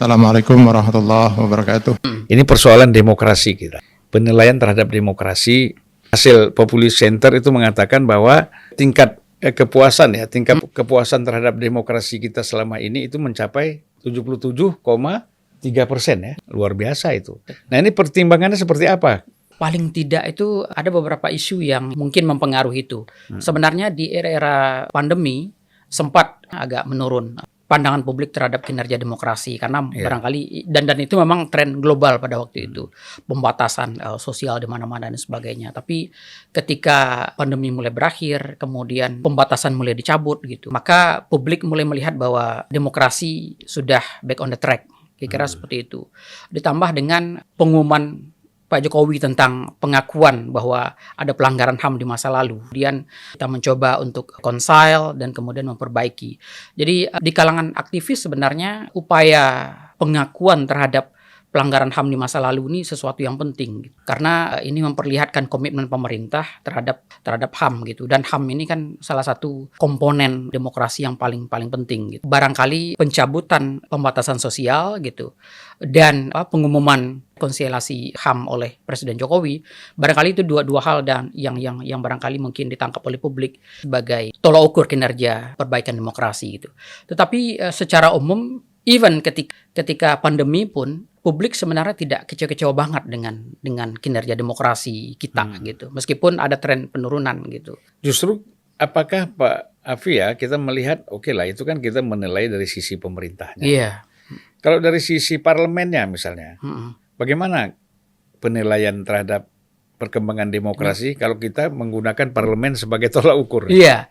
Assalamualaikum warahmatullahi wabarakatuh. Ini persoalan demokrasi kita. Penilaian terhadap demokrasi, hasil Populi Center itu mengatakan bahwa tingkat kepuasan terhadap demokrasi kita selama ini itu mencapai 77,3% ya. Luar biasa itu. Nah, ini pertimbangannya seperti apa? Paling tidak itu ada beberapa isu yang mungkin mempengaruhi itu. Sebenarnya di era-era pandemi sempat agak menurun pandangan publik terhadap kinerja demokrasi karena barangkali dan itu memang tren global pada waktu itu, pembatasan sosial di mana-mana dan sebagainya. Tapi ketika pandemi mulai berakhir, kemudian pembatasan mulai dicabut gitu, maka publik mulai melihat bahwa demokrasi sudah back on the track. Kira-kira seperti itu. Ditambah dengan pengumuman Pak Jokowi tentang pengakuan bahwa ada pelanggaran HAM di masa lalu. Kemudian kita mencoba untuk reconcile dan kemudian memperbaiki. Jadi di kalangan aktivis sebenarnya upaya pengakuan terhadap pelanggaran HAM di masa lalu ini sesuatu yang penting. Karena ini memperlihatkan komitmen pemerintah terhadap HAM gitu. Dan HAM ini kan salah satu komponen demokrasi yang paling penting gitu. Barangkali pencabutan pembatasan sosial gitu dan pengumuman rekonsiliasi HAM oleh Presiden Jokowi, barangkali itu dua hal dan yang barangkali mungkin ditangkap oleh publik sebagai tolak ukur kinerja perbaikan demokrasi gitu. Tetapi secara umum, even ketika pandemi pun publik sebenarnya tidak kecewa-kecewa banget dengan kinerja demokrasi kita gitu. Meskipun ada tren penurunan gitu. Justru apakah Pak Afi ya kita melihat oke lah itu kan kita menilai dari sisi pemerintahnya. Iya. Kalau dari sisi parlemennya misalnya, bagaimana penilaian terhadap perkembangan demokrasi kalau kita menggunakan parlemen sebagai tolak ukur? Iya.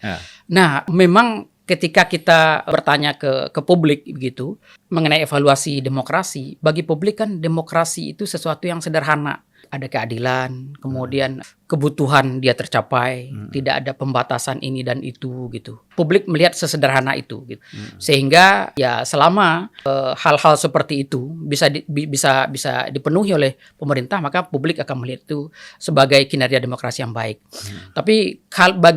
Nah, memang ketika kita bertanya ke publik begitu mengenai evaluasi demokrasi, bagi publik kan demokrasi itu sesuatu yang sederhana. Ada keadilan, kemudian kebutuhan dia tercapai, tidak ada pembatasan ini dan itu gitu. Publik melihat sesederhana itu gitu. Sehingga ya selama hal-hal seperti itu bisa dipenuhi oleh pemerintah, maka publik akan melihat itu sebagai kinerja demokrasi yang baik. Tapi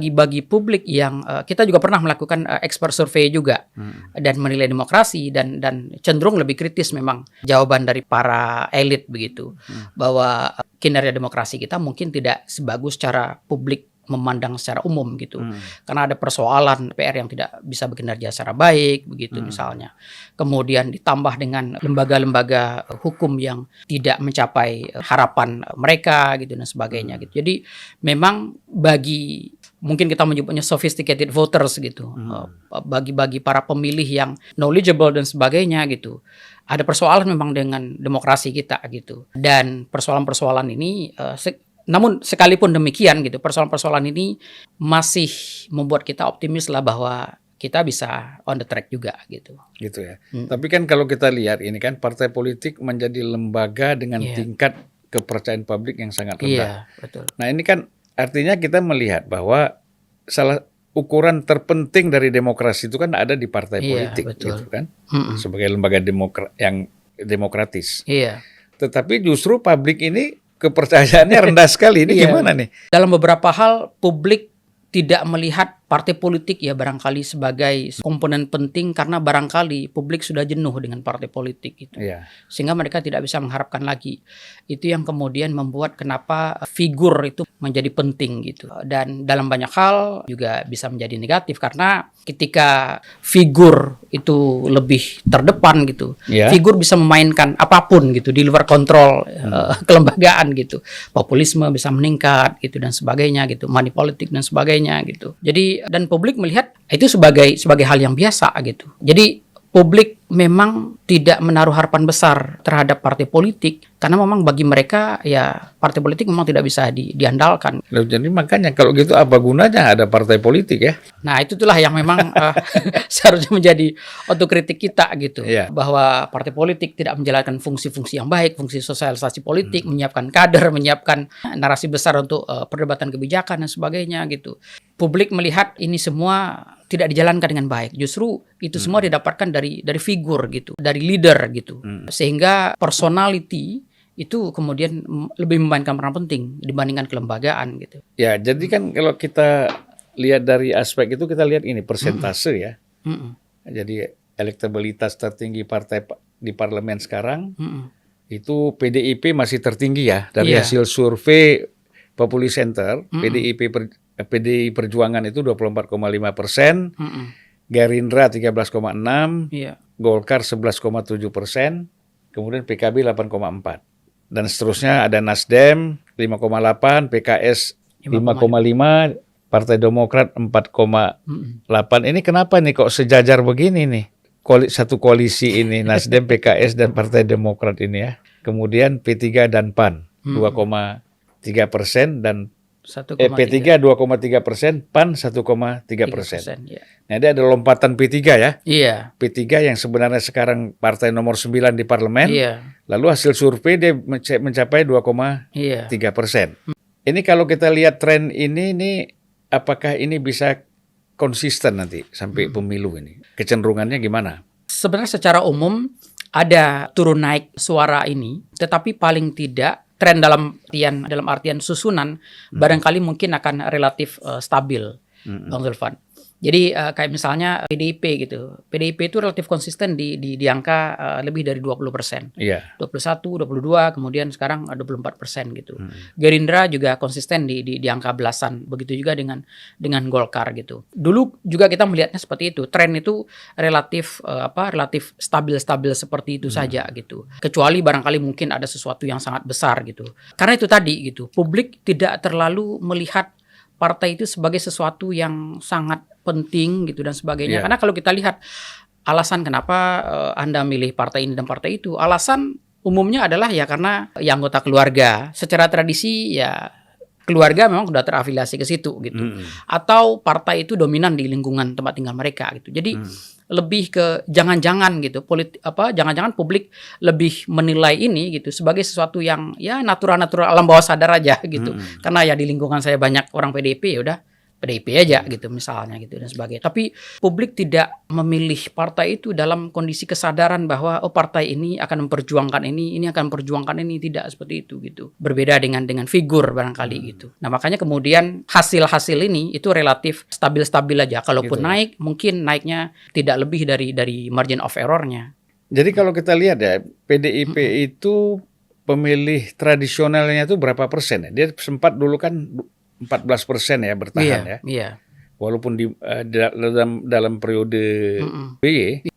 bagi publik yang kita juga pernah melakukan expert survey juga dan menilai demokrasi dan cenderung lebih kritis memang jawaban dari para elit begitu bahwa kinerja demokrasi kita mungkin tidak sebagus cara publik memandang secara umum gitu. Karena ada persoalan PR yang tidak bisa bekerja secara baik begitu misalnya. Kemudian ditambah dengan lembaga-lembaga hukum yang tidak mencapai harapan mereka gitu dan sebagainya gitu. Jadi memang bagi mungkin kita menyebutnya sophisticated voters gitu. Bagi para pemilih yang knowledgeable dan sebagainya gitu. Ada persoalan memang dengan demokrasi kita gitu. Dan persoalan-persoalan ini namun sekalipun demikian gitu, persoalan-persoalan ini masih membuat kita optimis lah bahwa kita bisa on the track juga gitu. Gitu ya. Tapi kan kalau kita lihat ini kan partai politik menjadi lembaga dengan tingkat kepercayaan publik yang sangat rendah. Iya, betul. Nah, ini kan artinya kita melihat bahwa salah ukuran terpenting dari demokrasi itu kan ada di partai politik gitu kan. Sebagai lembaga yang demokratis. Iya. Tetapi justru publik ini kepercayaannya rendah sekali. Ini gimana nih? Dalam beberapa hal publik tidak melihat partai politik ya barangkali sebagai komponen penting karena barangkali publik sudah jenuh dengan partai politik itu. Sehingga mereka tidak bisa mengharapkan lagi. Itu yang kemudian membuat kenapa figur itu menjadi penting gitu. Dan dalam banyak hal juga bisa menjadi negatif karena ketika figur itu lebih terdepan gitu. Figur bisa memainkan apapun gitu di luar kontrol kelembagaan gitu. Populisme bisa meningkat gitu dan sebagainya gitu. Money politik dan sebagainya gitu. Jadi dan publik melihat itu sebagai hal yang biasa gitu. Jadi publik memang tidak menaruh harapan besar terhadap partai politik karena memang bagi mereka ya partai politik memang tidak bisa diandalkan. Jadi makanya kalau gitu apa gunanya ada partai politik ya? Nah itulah yang memang seharusnya menjadi otokritik kita gitu. Bahwa partai politik tidak menjalankan fungsi-fungsi yang baik, fungsi sosialisasi politik, menyiapkan kader, menyiapkan narasi besar untuk perdebatan kebijakan dan sebagainya gitu. Publik melihat ini semua tidak dijalankan dengan baik. Justru itu semua didapatkan dari figur gitu, dari leader gitu. Sehingga personality itu kemudian lebih memainkan peran penting dibandingkan kelembagaan gitu. Ya, jadi kan kalau kita lihat dari aspek itu kita lihat ini persentase ya. Jadi elektabilitas tertinggi partai di parlemen sekarang Mm-mm. itu PDIP masih tertinggi ya dari Iya. hasil survei Populi Center. Mm-mm. PDI Perjuangan itu 24,5%, Mm-mm. Gerindra 13,6%, Iya. Golkar 11,7%, kemudian PKB 8,4%. Dan seterusnya ada Nasdem 5,8%, PKS 5,5%, Partai Demokrat 4,8%. Ini kenapa nih kok sejajar begini nih? Satu koalisi ini, Nasdem, PKS, dan Partai Demokrat ini ya. Kemudian P3 dan PAN 2,3% dan P3 2,3%, PAN 1,3%. Ya. Nah, ini ada lompatan P3 ya. Iya. P3 yang sebenarnya sekarang partai nomor 9 di parlemen. Iya. Lalu hasil survei dia mencapai 2,3%. Ini kalau kita lihat tren ini apakah ini bisa konsisten nanti sampai pemilu ini? Kecenderungannya gimana? Sebenarnya secara umum ada turun naik suara ini, tetapi paling tidak tren dalam artian susunan barangkali mungkin akan relatif stabil, Bang Zulfan. Jadi kayak misalnya PDIP gitu. PDIP itu relatif konsisten di angka lebih dari 20%. Iya. 21, 22, kemudian sekarang 24% gitu. Gerindra juga konsisten di angka belasan. Begitu juga dengan Golkar gitu. Dulu juga kita melihatnya seperti itu. Tren itu relatif stabil-stabil seperti itu saja gitu. Kecuali barangkali mungkin ada sesuatu yang sangat besar gitu. Karena itu tadi gitu. Publik tidak terlalu melihat partai itu sebagai sesuatu yang sangat penting gitu dan sebagainya. Yeah. Karena kalau kita lihat alasan kenapa Anda milih partai ini dan partai itu, alasan umumnya adalah ya karena ya anggota keluarga. Secara tradisi ya keluarga memang sudah terafiliasi ke situ gitu. Atau partai itu dominan di lingkungan tempat tinggal mereka gitu. Jadi lebih ke jangan-jangan gitu jangan-jangan publik lebih menilai ini gitu sebagai sesuatu yang ya natural alam bawah sadar aja gitu. Karena ya di lingkungan saya banyak orang PDIP, ya udah PDIP aja gitu misalnya gitu dan sebagainya. Tapi publik tidak memilih partai itu dalam kondisi kesadaran bahwa partai ini akan memperjuangkan ini akan memperjuangkan ini, tidak seperti itu gitu. Berbeda dengan figur barangkali gitu. Nah, makanya kemudian hasil ini itu relatif stabil-stabil aja. Kalaupun gitu. naik, mungkin naiknya tidak lebih dari margin of error-nya. Jadi kalau kita lihat ya, PDIP itu pemilih tradisionalnya itu berapa persen ya? Dia sempat dulu kan 14% ya bertahan ya. Iya. Walaupun dalam periode BY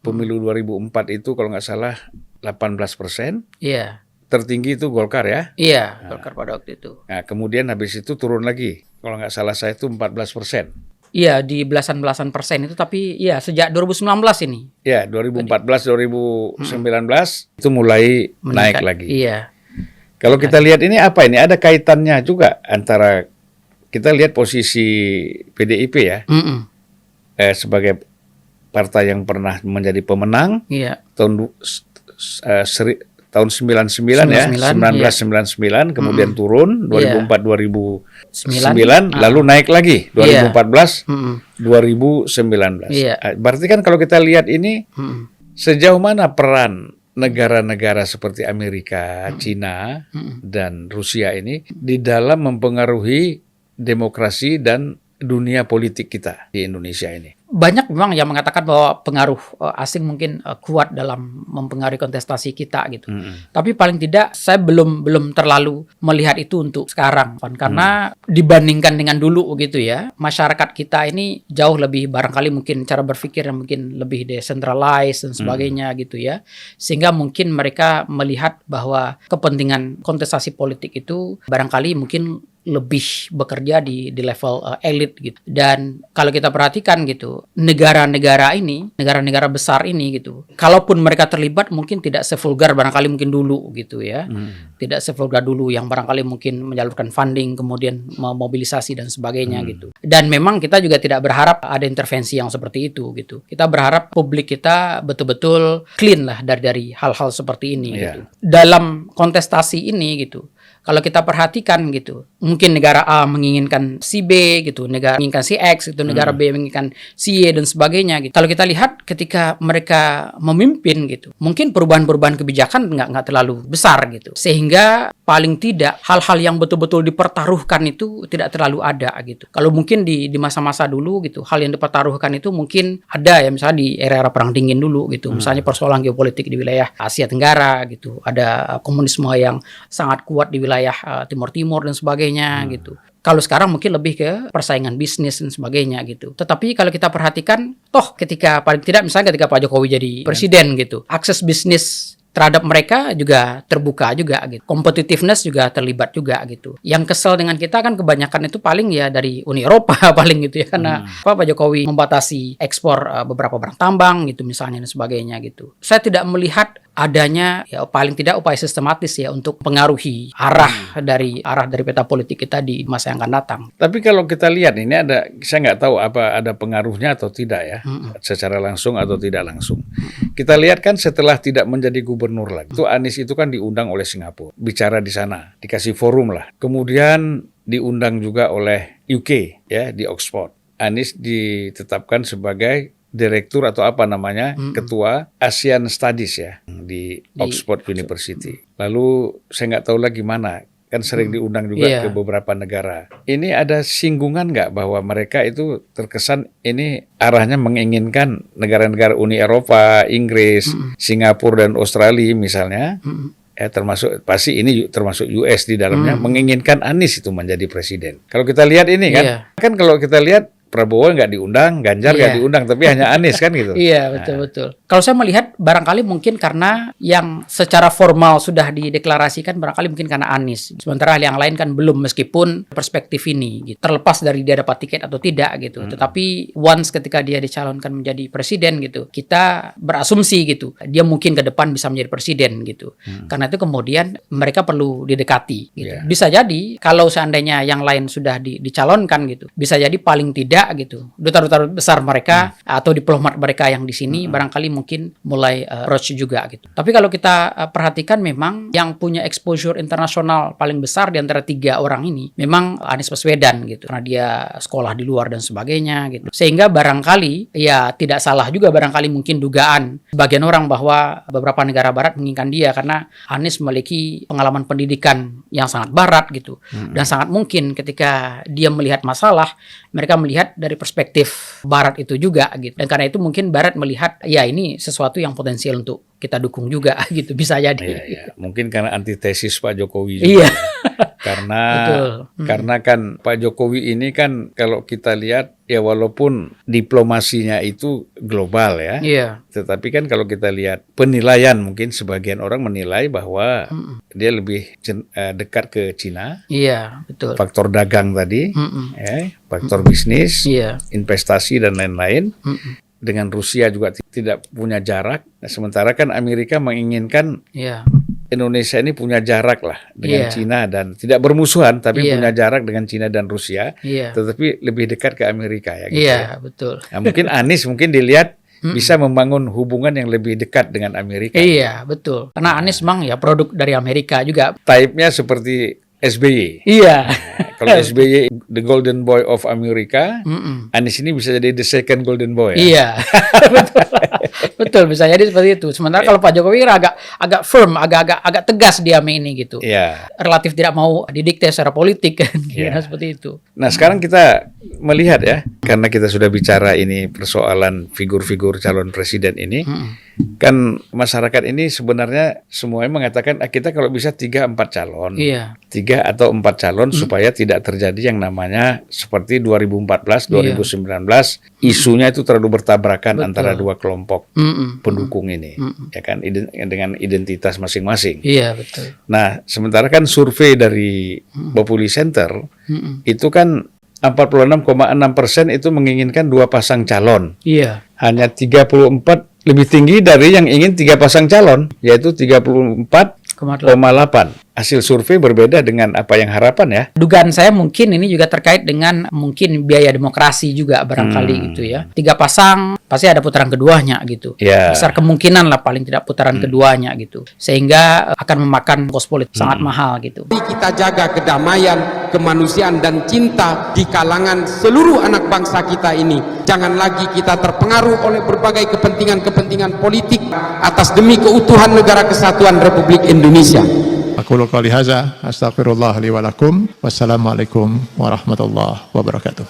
pemilu 2004 itu kalau nggak salah 18%. Iya. Tertinggi itu Golkar ya. Iya, Golkar pada waktu itu. Nah, kemudian habis itu turun lagi. Kalau nggak salah saya itu 14%. Iya, di belasan persen itu, tapi ya sejak 2019 ini. Ya, 2014 2019 itu mulai naik lagi. Iya. Kalau kita lihat ini apa ini? Ada kaitannya juga antara kita lihat posisi PDIP ya sebagai partai yang pernah menjadi pemenang tahun 99 ya, 1999 kemudian turun 2004 2009 lalu naik lagi 2014 2019. Berarti kan kalau kita lihat ini sejauh mana peran negara-negara seperti Amerika, Cina, dan Rusia ini di dalam mempengaruhi demokrasi dan dunia politik kita di Indonesia ini? Banyak memang yang mengatakan bahwa pengaruh asing mungkin kuat dalam mempengaruhi kontestasi kita gitu. Tapi paling tidak saya belum terlalu melihat itu untuk sekarang, karena dibandingkan dengan dulu gitu ya, masyarakat kita ini jauh lebih barangkali mungkin cara berpikir yang mungkin lebih decentralized dan sebagainya gitu ya. Sehingga mungkin mereka melihat bahwa kepentingan kontestasi politik itu barangkali mungkin lebih bekerja di level elit gitu. Dan kalau kita perhatikan gitu, negara-negara besar ini gitu, kalaupun mereka terlibat mungkin tidak sevulgar barangkali mungkin dulu gitu ya. Tidak sevulgar dulu yang barangkali mungkin menyalurkan funding kemudian memobilisasi dan sebagainya gitu. Dan memang kita juga tidak berharap ada intervensi yang seperti itu gitu. Kita berharap publik kita betul-betul clean lah dari hal-hal seperti ini gitu. Dalam kontestasi ini gitu, Kalau kita perhatikan gitu, mungkin negara A menginginkan si B gitu, negara menginginkan si X gitu, negara B menginginkan si Y dan sebagainya gitu. Kalau kita lihat ketika mereka memimpin gitu, mungkin perubahan-perubahan kebijakan nggak terlalu besar gitu, sehingga paling tidak hal-hal yang betul-betul dipertaruhkan itu tidak terlalu ada gitu. Kalau mungkin di masa-masa dulu gitu, hal yang dipertaruhkan itu mungkin ada ya, misalnya di era perang dingin dulu gitu, misalnya persoalan geopolitik di wilayah Asia Tenggara gitu, ada komunisme yang sangat kuat di wilayah Timur Timur dan sebagainya gitu. Kalau sekarang mungkin lebih ke persaingan bisnis dan sebagainya gitu. Tetapi kalau kita perhatikan, toh ketika paling tidak misalnya ketika Pak Jokowi jadi presiden gitu, akses bisnis terhadap mereka juga terbuka juga gitu. Competitiveness juga terlibat juga gitu. Yang kesel dengan kita kan kebanyakan itu paling ya dari Uni Eropa paling gitu ya, karena Pak Jokowi membatasi ekspor beberapa barang tambang gitu misalnya dan sebagainya gitu. Saya tidak melihat adanya ya paling tidak upaya sistematis ya untuk pengaruhi arah dari peta politik kita di masa yang akan datang. Tapi kalau kita lihat ini ada, saya nggak tahu apa ada pengaruhnya atau tidak ya, secara langsung atau tidak langsung. Kita lihat kan setelah tidak menjadi gubernur lagi, itu Anies itu kan diundang oleh Singapura, bicara di sana, dikasih forum lah. Kemudian diundang juga oleh UK ya di Oxford. Anies ditetapkan sebagai direktur atau apa namanya, ketua ASEAN Studies ya di Oxford University. Lalu saya nggak tahu lagi mana, kan sering diundang juga ke beberapa negara. Ini ada singgungan nggak bahwa mereka itu terkesan ini arahnya menginginkan negara-negara Uni Eropa, Inggris, Singapura dan Australia misalnya, termasuk pasti ini termasuk US di dalamnya, menginginkan Anies itu menjadi presiden. Kalau kita lihat ini kan kalau kita lihat Prabowo nggak diundang, Ganjar nggak diundang, tapi hanya Anies kan gitu. Iya, betul-betul. Kalau saya melihat barangkali mungkin karena yang secara formal sudah dideklarasikan barangkali mungkin karena Anies. Sementara yang lain kan belum, meskipun perspektif ini gitu. Terlepas dari dia dapat tiket atau tidak gitu. Tetapi once ketika dia dicalonkan menjadi presiden gitu, kita berasumsi gitu, dia mungkin ke depan bisa menjadi presiden gitu. Karena itu kemudian mereka perlu didekati gitu. Bisa jadi kalau seandainya yang lain sudah dicalonkan gitu, bisa jadi paling tidak gitu, duta-duta besar mereka atau diplomat mereka yang di sini barangkali mungkin mulai approach juga gitu. Tapi kalau kita perhatikan memang yang punya exposure internasional paling besar di antara 3 orang ini memang Anies Baswedan gitu, karena dia sekolah di luar dan sebagainya gitu. Sehingga barangkali ya tidak salah juga barangkali mungkin dugaan sebagian orang bahwa beberapa negara barat menginginkan dia karena Anies memiliki pengalaman pendidikan yang sangat barat gitu. Dan sangat mungkin ketika dia melihat masalah, mereka melihat dari perspektif barat itu juga gitu. Dan karena itu mungkin barat melihat ya ini sesuatu yang potensial untuk kita dukung juga gitu, bisa jadi. Ya. Mungkin karena antitesis Pak Jokowi juga. Karena kan Pak Jokowi ini kan kalau kita lihat ya walaupun diplomasinya itu global ya. Tetapi kan kalau kita lihat penilaian, mungkin sebagian orang menilai bahwa dia lebih dekat ke Cina. Iya, betul. Faktor dagang tadi, faktor bisnis, investasi dan lain-lain. Dengan Rusia juga tidak punya jarak. Nah, sementara kan Amerika menginginkan Indonesia ini punya jarak lah dengan Cina dan tidak bermusuhan, tapi punya jarak dengan Cina dan Rusia, tetapi lebih dekat ke Amerika ya. Gitu betul. Nah, mungkin Anies mungkin dilihat bisa membangun hubungan yang lebih dekat dengan Amerika. Iya, betul. Karena Anies memang ya produk dari Amerika juga. Type-nya seperti SBY. Iya. Kalau SBY the golden boy of Amerika, Anies ini bisa jadi the second golden boy. Iya. Betul, bisa jadi seperti itu. Sementara kalau Pak Jokowi agak firm, agak tegas dia ini gitu. Relatif tidak mau didikte secara politik kan, seperti itu. Nah, sekarang kita melihat ya, karena kita sudah bicara ini persoalan figur-figur calon presiden ini, kan masyarakat ini sebenarnya semuanya mengatakan kita kalau bisa 3-4 calon. 3 atau 4 calon supaya tidak terjadi yang namanya seperti 2014, 2019 isunya itu terlalu bertabrakan antara dua kelompok pendukung ini, ya kan, dengan identitas masing-masing. Iya, betul. Nah, sementara kan survei dari Populi Center itu kan 46,6% itu menginginkan 2 pasang calon. Hanya 34 lebih tinggi dari yang ingin 3 pasang calon, yaitu 34,8. hasil survei berbeda dengan apa yang harapan ya. Dugaan saya mungkin ini juga terkait dengan mungkin biaya demokrasi juga barangkali gitu ya. 3 pasang pasti ada putaran keduanya gitu. Besar kemungkinan lah paling tidak putaran keduanya gitu. Sehingga akan memakan kos politik sangat mahal gitu. Kita jaga kedamaian, kemanusiaan dan cinta di kalangan seluruh anak bangsa kita ini. Jangan lagi kita terpengaruh oleh berbagai kepentingan-kepentingan politik atas demi keutuhan negara kesatuan Republik Indonesia. Aqulu qouli hadza astaghfirullah li wa lakum. Wassalamualaikum warahmatullahi wabarakatuh.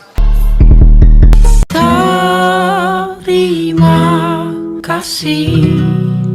Terima kasih.